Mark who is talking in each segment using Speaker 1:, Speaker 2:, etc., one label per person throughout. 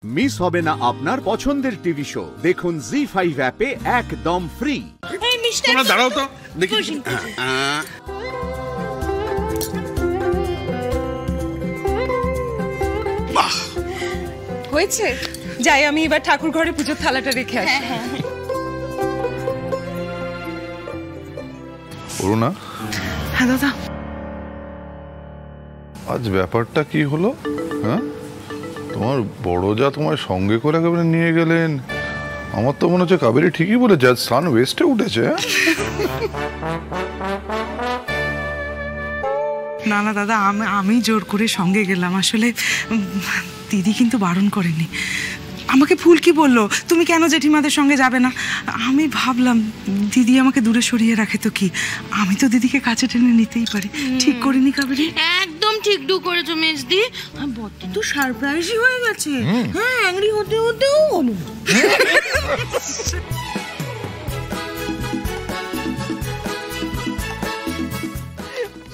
Speaker 1: Miss হবে না আপনার পছন্দের টিভি শো। দেখুন জি5 অ্যাপে একদম ফ্রি।
Speaker 2: তোমরা দাঁড়াও তো দেখি। বাহ,
Speaker 3: হয়েছে। যাই আমি এবার ঠাকুর ঘরে পুজোর থালাটা রেখে আসি।
Speaker 4: অরুণা।
Speaker 3: হ্যাঁ দাদা।
Speaker 4: আজ ব্যাপারটা কি হলো? হ্যাঁ, তোমার বড় যা তোমার সঙ্গে করে একেবারে নিয়ে গেলেন। আমার তো মনে হচ্ছে কাবেরী ঠিকই বলেছে, আজ সান ওয়েস্টে উঠেছে।
Speaker 5: না না দাদা, আমি জোর করে সঙ্গে গেলাম। আসলে দিদি কিন্তু বারণ করেনি। আমাকে ফুল কি বললো, তুমি কেন জেঠিমাদের সঙ্গে যাবে না? আমি ভাবলাম দিদি আমাকে দূরে সরিয়ে রাখে তো কি, আমি তো দিদিকে কাছে টেনে নিতেই পারি। ঠিক করিনি কাবেরী?
Speaker 6: একদম ঠিক করেছো মেজদি। বড় তো সারপ্রাইজই হয়ে গেছে। হ্যাঁ, অ্যাংরি হতেও হলো।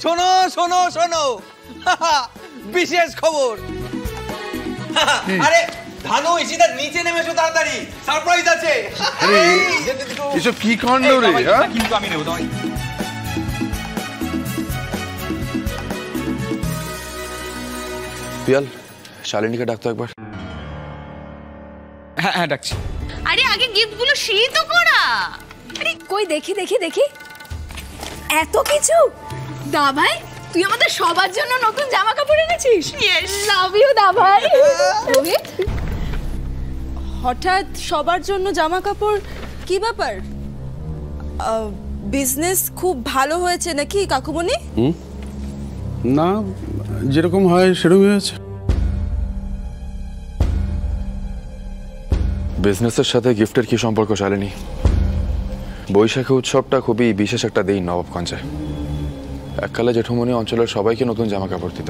Speaker 7: শোনো শোনো শোনো, বিশেষ খবর। আরে ভানু, ইশিতা নিচে নেমে এসো তাড়াতাড়ি, সারপ্রাইজ আছে।
Speaker 4: এসব কি কাণ্ড রে?
Speaker 7: কিন্তু আমি নেবো তোমায়।
Speaker 8: পিয়াল, শালিনীকে ডাকতো একবার।
Speaker 7: হ্যাঁ হ্যাঁ ডাকছি।
Speaker 6: আরে আগে গিফটগুলো সেই তো করা।
Speaker 9: আরে কই দেখি দেখি দেখি, এত কিছু। দা ভাই, তুই আমাদের সবার জন্য নতুন জামা কাপড় এনেছিস। লাভ ইউ দা ভাই। রোহিত,
Speaker 3: হঠাৎ সবার জন্য জামা কাপড়, কি ব্যাপার? বিজনেস খুব ভালো হয়েছে নাকি কাকুমণি?
Speaker 2: না, যেরকম হয় সেরকমই হয়েছে।
Speaker 8: বিজনেসের সাথে গিফটের কি সম্পর্ক শালিনী? বৈশাখী উৎসবটা খুবই বিশেষ একটা দিন নবাবগঞ্জে। এককালে জেঠুমনি অঞ্চলের সবাইকে নতুন জামা কাপড় দিত।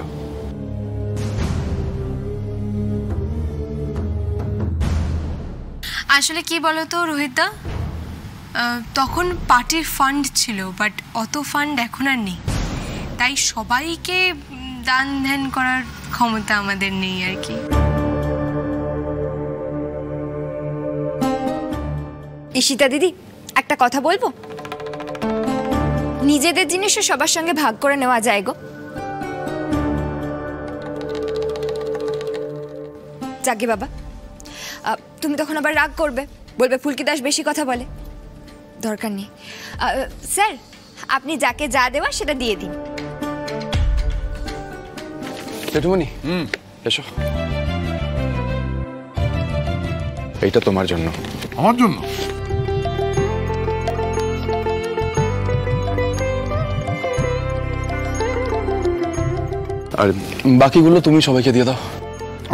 Speaker 10: আসলে কি বলতো রোহিতদা, তখন পার্টির ফান্ড ছিল, বাট অত ফান্ড এখন আর নেই। তাই সবাইকে দান ধ্যান করার ক্ষমতা আমাদের নেই আর কি।
Speaker 9: ঈশিতা দিদি, একটা কথা বলবো? নিজেদের জিনিসও সবার সঙ্গে ভাগ করে নেওয়া যায় গো। যাকে বাবা, তুমি তখন আবার রাগ করবে, বলবে ফুলকি দাস বেশি কথা বলে। দরকার নেই। স্যার, আপনি যাকে যা দেওয়া সেটা দিয়ে দিন।
Speaker 8: জেঠুমনি এসো, এইটা তোমার জন্য।
Speaker 4: আমার জন্য?
Speaker 8: আর বাকিগুলো তুমি সবাইকে দিয়ে দাও।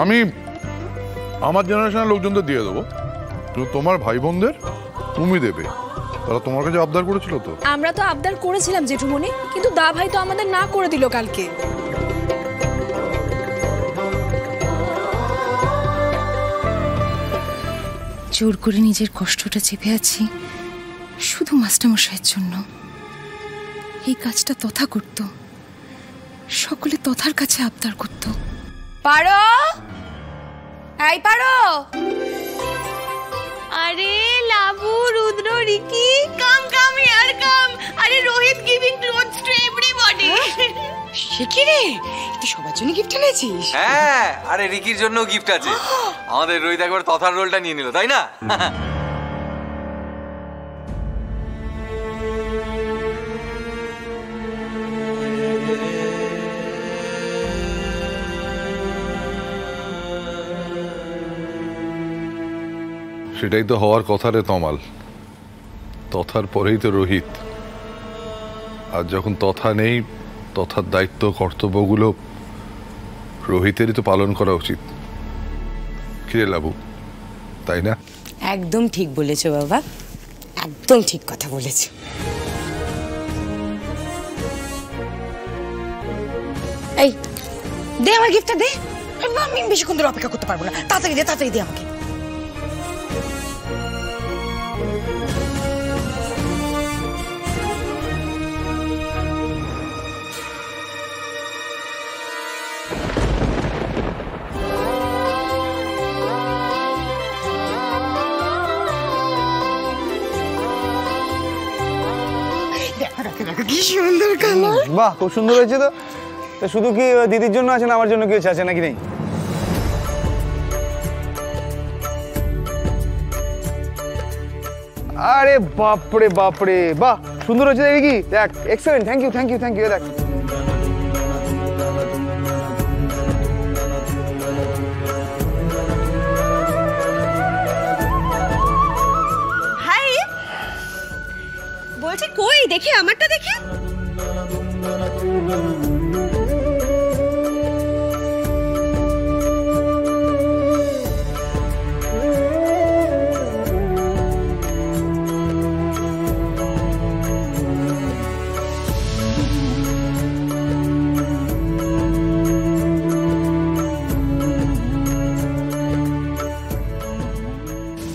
Speaker 4: আমি আমার জেনারেশনের লোকজনদের দিয়ে দেবো, তোমার ভাই বোনদের তুমি দেবে। তারা তোমার কাছে আবদার করেছিল তো।
Speaker 9: আমরা তো আবদার করেছিলাম জেঠুমনি, কিন্তু দা ভাই তো আমাদের না করে দিল কালকে।
Speaker 10: জোর করে নিজের কষ্টটা চেপে আছি শুধু মাস্টারমশাইয়ের জন্য। এই কাজটা তথা করত, সকলে তথার কাছে আবদার করত।
Speaker 9: পারো, এই পারো।
Speaker 6: আরে লাবু, রুদ্র, Ricky, come come here come. আরে Rohit giving clothes to everybody.
Speaker 3: সে কি রে, তুই সবার জন্য গিফট এনেছিস?
Speaker 7: হ্যাঁ, আরে রিকির জন্য গিফট আছে। আমাদের রোহিত একবার তথার রোলটা নিয়ে নিল, তাই না?
Speaker 4: সেটাই তো হওয়ার কথা রে তমাল। তথার পরেই তো রোহিত। আর যখন তথা নেই, তথার দায়িত্ব কর্তব্যগুলো রোহিতেরই তো পালন করা উচিত। কিরে লাবু, তাই না?
Speaker 3: একদম ঠিক বলেছো বাবা, একদম ঠিক কথা বলেছো। এই দে আমার গিফটটা দে। আমি বেশিক্ষণ ধরে অপেক্ষা করতে পারবো না, তাড়াতাড়ি দে, তাড়াতাড়ি দে আমাকে। কি সুন্দর কালার।
Speaker 11: বাহ, খুব সুন্দর হয়েছে তো। শুধু কি দিদির জন্য আছে না আমার জন্য কিছু আছে নাকি? নেই? আরে বাপরে বাপরে, বাহ সুন্দর হয়েছে দেখি। দেখ, excellent, thank you thank you thank you. দেখ
Speaker 6: বলছি কই দেখি আমারটা দেখি।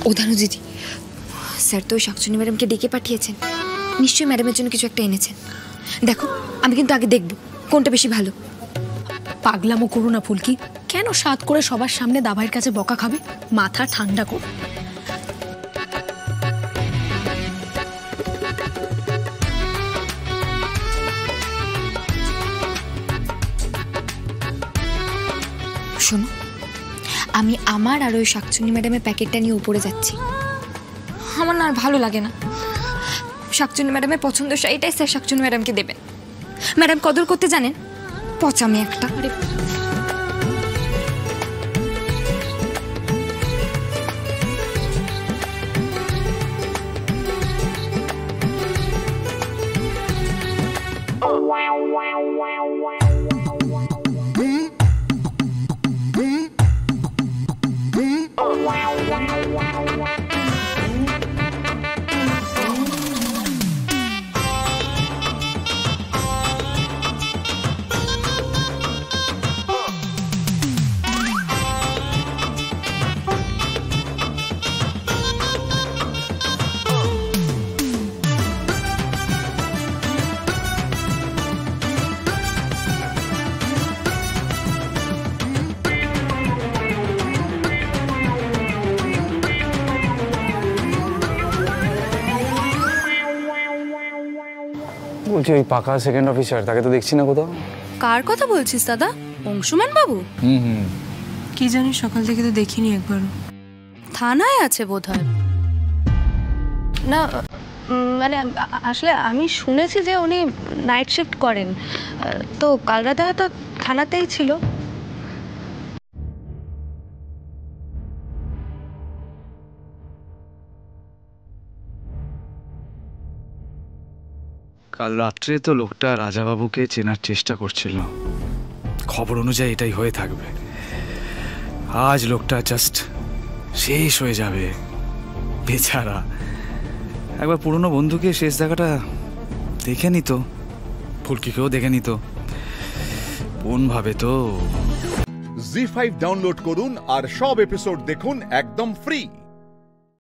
Speaker 9: ও ধানু দিদি, স্যার তো শাকচুনি ম্যাডামকে ডেকে পাঠিয়েছেন, নিশ্চয়ই ম্যাডামের জন্য কিছু একটা এনেছেন। দেখো, আমি কিন্তু আগে দেখব কোনটা বেশি ভালো।
Speaker 12: পাগলামো করো না ফুলকি, কেন সাত করে সবার সামনে দাভাইয়ের কাছে বকা খাবে? মাথা ঠান্ডা করো।
Speaker 9: শোনো, আমি আমার আর ওই শাকচুনি ম্যাডামের প্যাকেটটা নিয়ে উপরে যাচ্ছি। আমার না আর ভালো লাগে না। শাকচুনি ম্যাডামের পছন্দের শাড়িটাই স্যার শাকচুনি ম্যাডামকে দেবেন। ম্যাডাম কদর করতে জানেন, পচামি একটা।
Speaker 11: বলছি ওই পাকা সেকেন্ড অফিসার, তাকে তো দেখছি না কোথাও।
Speaker 12: কার কথা বলছিস দাদা? অংশুমান বাবু?
Speaker 10: কি জানি, সকাল থেকে তো দেখিনি একবারও।
Speaker 12: থানায় আছে বোধহয়। না মানে আসলে আমি শুনেছি যে উনি নাইট শিফট করেন, তো কাল রাতে হয়তো থানাতেই ছিল।
Speaker 13: কাল রাত্রে তো লোকটা রাজাবাবুকে চেনার চেষ্টা করছিল, খবর অনুযায়ী এটাই হয়ে থাকবে। আজ লোকটা জাস্ট শেষ হয়ে যাবে বেচারা। একবার পুরনো বন্ধুকে শেষ দেখাটা দেখে নিত, ফুলকিকেও দেখে নিত, কোন ভাবে তো।
Speaker 1: জি5 ডাউনলোড করুন আর সব এপিসোড দেখুন একদম ফ্রি।